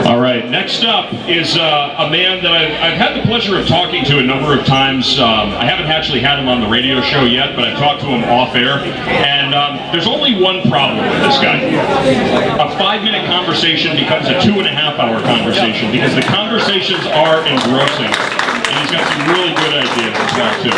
All right, next up is a man that I've had the pleasure of talking to a number of times. I haven't actually had him on the radio show yet, but I've talked to him off air. And there's only one problem with this guy. A 5-minute conversation becomes a 2.5-hour conversation because the conversations are engrossing. And he's got some really good ideas as well, too.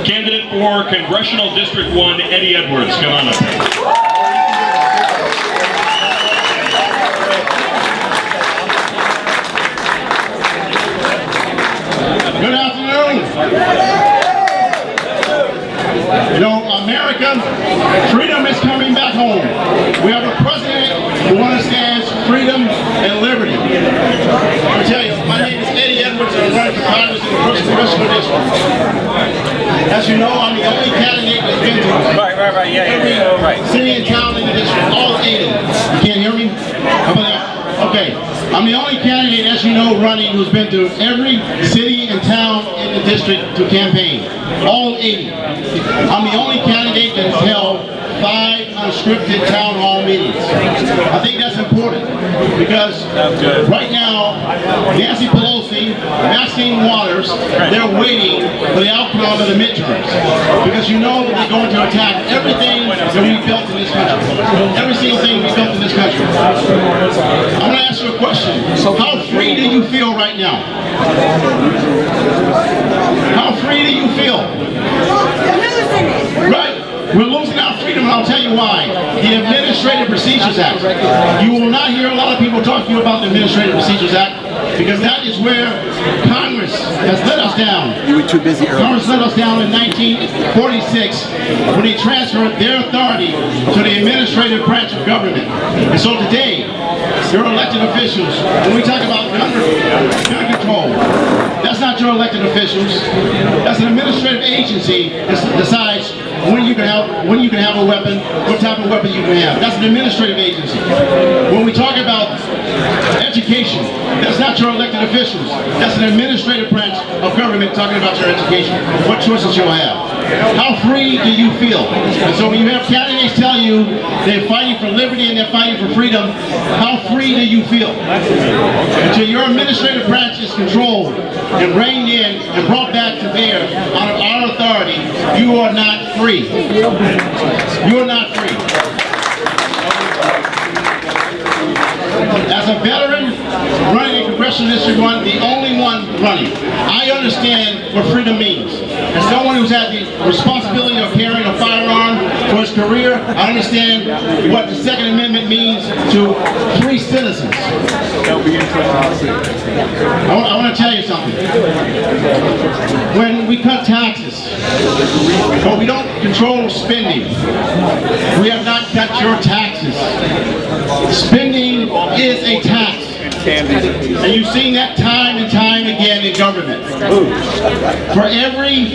Candidate for Congressional District 1, Eddie Edwards. Come on up. Good afternoon. You know, America, freedom is coming back home. We have a president who understands freedom and liberty. Let me tell you, my name is Eddie Edwards and I'm running for Congress in the First Congressional District. As you know, I'm the only candidate that's been to every city and town in the district, all 80. You can't hear me? How about that? Okay, I'm the only candidate, as you know, running who's been to every city and town in the district to campaign. All 80. I'm the only candidate that has held 5 unscripted town hall meetings. I think that's important because right now, Nancy Pelosi, Maxine Waters, they're waiting for the outcome of the midterms. Because you know that they're going to attack everything that we built in this country. Every single thing we built in this country. I'm going to ask you a question. How free do you feel right now? How free do you feel? Right? We're losing our freedom, and I'll tell you why. The Administrative Procedures Act. You will not hear a lot of people talk to you about the Administrative Procedures Act because that is where Congress has let us down. You were too busy earlier. Congress let us down in 1946 when they transferred their authority to the administrative branch of government. And so today, your elected officials, when we talk about gun control, that's not your elected officials. That's an administrative agency that decides when you can have a weapon, what type of weapon you can have. That's an administrative agency. When we talk about education, that's not your elected officials. That's an administrative branch of government talking about your education. What choices you'll have. How free do you feel? And so when you have candidates tell you they're fighting for liberty and they're fighting for freedom, how free do you feel? Until your administrative branch is controlled and reined in and brought back to bear out of our authority, you are not free. You are not free. As a veteran running in Congressional District 1, the only one running, I understand what freedom means. As someone who's had the responsibility of carrying a firearm for his career, I understand what the Second Amendment means to free citizens. I want to tell you something. When we cut taxes, but we don't control spending, we have not cut your taxes. Spending is a tax. And you've seen that time and time again in government. For every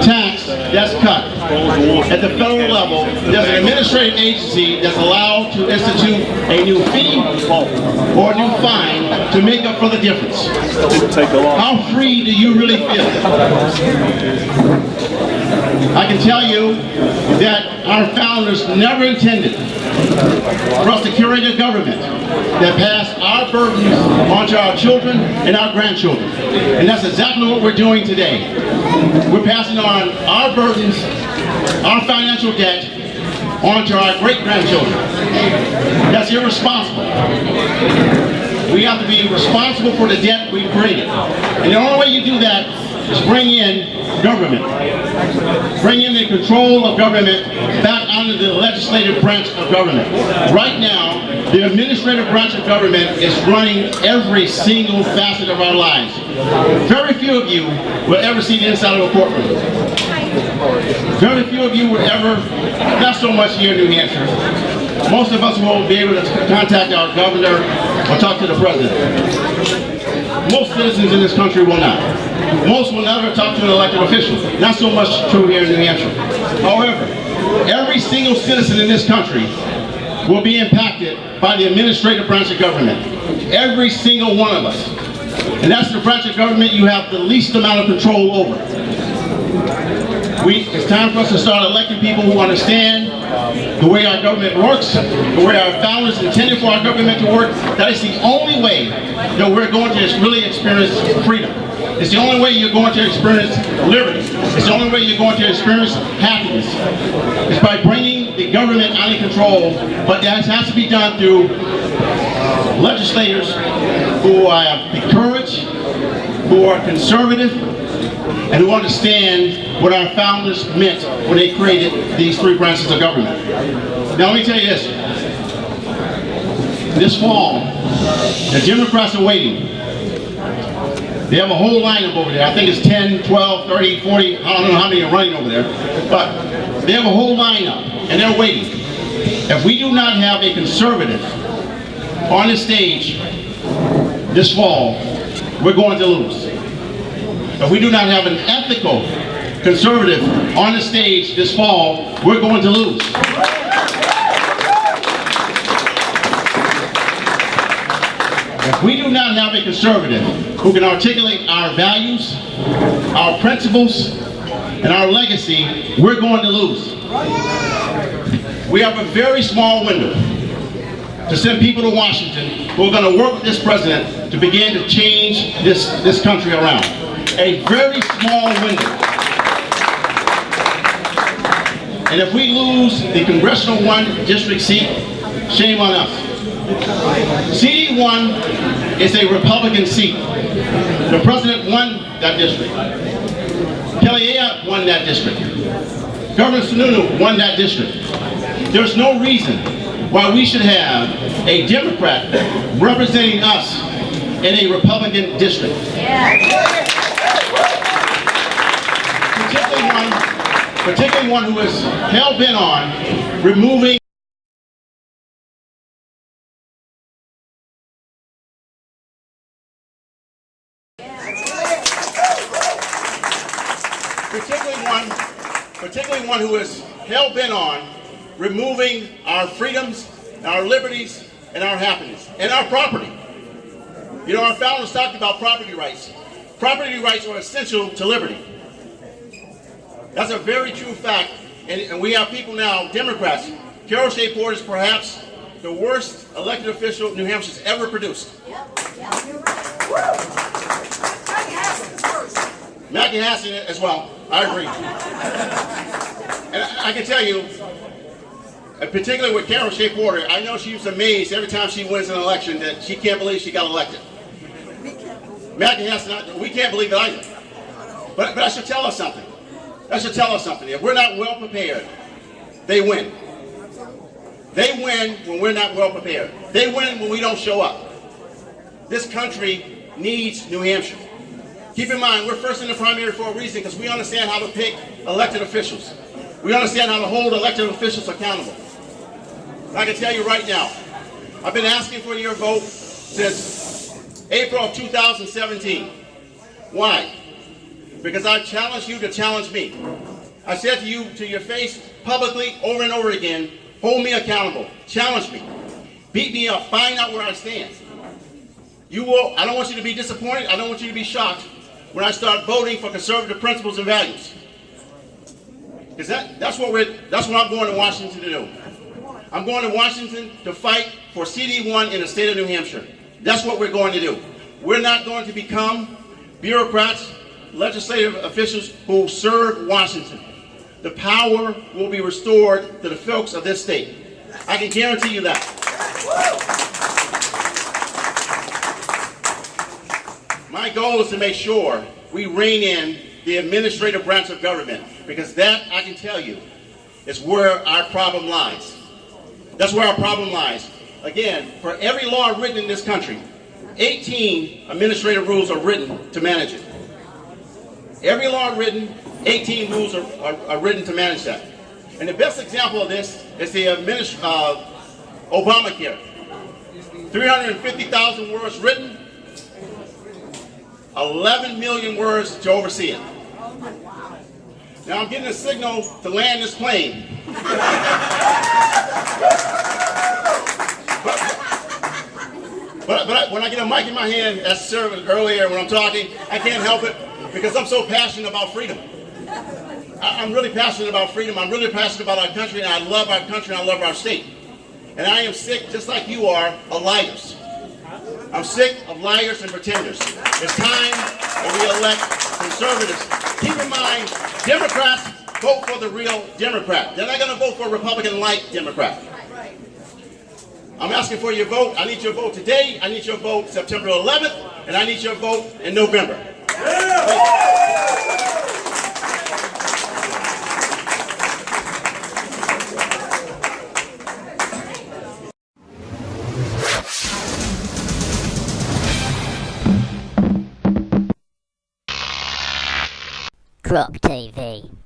tax that's cut at the federal level, there's an administrative agency that's allowed to institute a new fee or a new fine to make up for the difference. How free do you really feel? I can tell you that our founders never intended for us to curate a government that passed our burdens onto our children and our grandchildren. And that's exactly what we're doing today. We're passing on our burdens, our financial debt, onto our great-grandchildren. That's irresponsible. We have to be responsible for the debt we've created. And the only way you do that is bring in government. Bring in the control of government back under the legislative branch of government. Right now, the administrative branch of government is running every single facet of our lives. Very few of you will ever see the inside of a courtroom. Very few of you will ever, not so much here in New Hampshire, most of us will be able to contact our governor or talk to the president. Most citizens in this country will not. Most will never talk to an elected official. Not so much true here in New Hampshire. However, every single citizen in this country will be impacted by the administrative branch of government. Every single one of us. And that's the branch of government you have the least amount of control over. It's time for us to start electing people who understand the way our government works, the way our founders intended for our government to work. That is the only way that we're going to really experience freedom. It's the only way you're going to experience liberty. It's the only way you're going to experience happiness. It's by bringing the government under control, but that has to be done through legislators who have the courage, who are conservative, and who understand what our founders meant when they created these three branches of government. Now let me tell you this. This fall, the Democrats are waiting. They have a whole lineup over there. I think it's 10, 12, 30, 40, I don't know how many are running over there. But they have a whole lineup, and they're waiting. If we do not have a conservative on the stage this fall, we're going to lose. If we do not have an ethical conservative on the stage this fall, we're going to lose. If we do not have a conservative who can articulate our values, our principles, and our legacy, we're going to lose. We have a very small window to send people to Washington who are going to work with this president to begin to change this country around. A very small window. And if we lose the Congressional 1 district seat, shame on us. CD1 is a Republican seat. The president won that district. Kelly Ayotte won that district. Governor Sununu won that district. There's no reason why we should have a Democrat representing us in a Republican district. Particularly one who is hell-bent on removing particularly one who is hell-bent on removing our freedoms, our liberties, and our happiness, and our property. You know, our founders talked about property rights. Property rights are essential to liberty. That's a very true fact, and we have people now, Democrats. Carol Shea Porter is perhaps the worst elected official New Hampshire's ever produced. Maggie Hanson as well, I agree. And I can tell you, particularly with Carol Shea Porter, I know she's amazed every time she wins an election that she can't believe she got elected. Maggie Hanson, we can't believe it either. But that should tell us something. That should tell us something. If we're not well prepared, they win. They win when we're not well prepared. They win when we don't show up. This country needs New Hampshire. Keep in mind, we're first in the primary for a reason, because we understand how to pick elected officials. We understand how to hold elected officials accountable. I can tell you right now, I've been asking for your vote since April of 2017. Why? Because I challenged you to challenge me. I said to you to your face publicly over and over again, hold me accountable, challenge me, beat me up, find out where I stand. I don't want you to be disappointed, I don't want you to be shocked when I start voting for conservative principles and values. Because that's what I'm going to Washington to do. I'm going to Washington to fight for CD1 in the state of New Hampshire. That's what we're going to do. We're not going to become bureaucrats, legislative officials who serve Washington. The power will be restored to the folks of this state. I can guarantee you that. My goal is to make sure we rein in the administrative branch of government, because that, I can tell you, is where our problem lies. That's where our problem lies. Again, for every law written in this country, 18 administrative rules are written to manage it. Every law written, 18 rules are written to manage that. And the best example of this is the Obamacare. 350,000 words written, 11 million words to oversee it. Now I'm getting a signal to land this plane. But when I get a mic in my hand, as served earlier when I'm talking, I can't help it because I'm so passionate about freedom. I'm really passionate about freedom. I'm really passionate about our country, and I love our country, and I love our state. And I am sick, just like you are, of liars. I'm sick of liars and pretenders. It's time that we elect conservatives. Keep in mind, Democrats vote for the real Democrat. They're not going to vote for a Republican-like Democrat. I'm asking for your vote. I need your vote today. I need your vote September 11th, and I need your vote in November. Grok TV.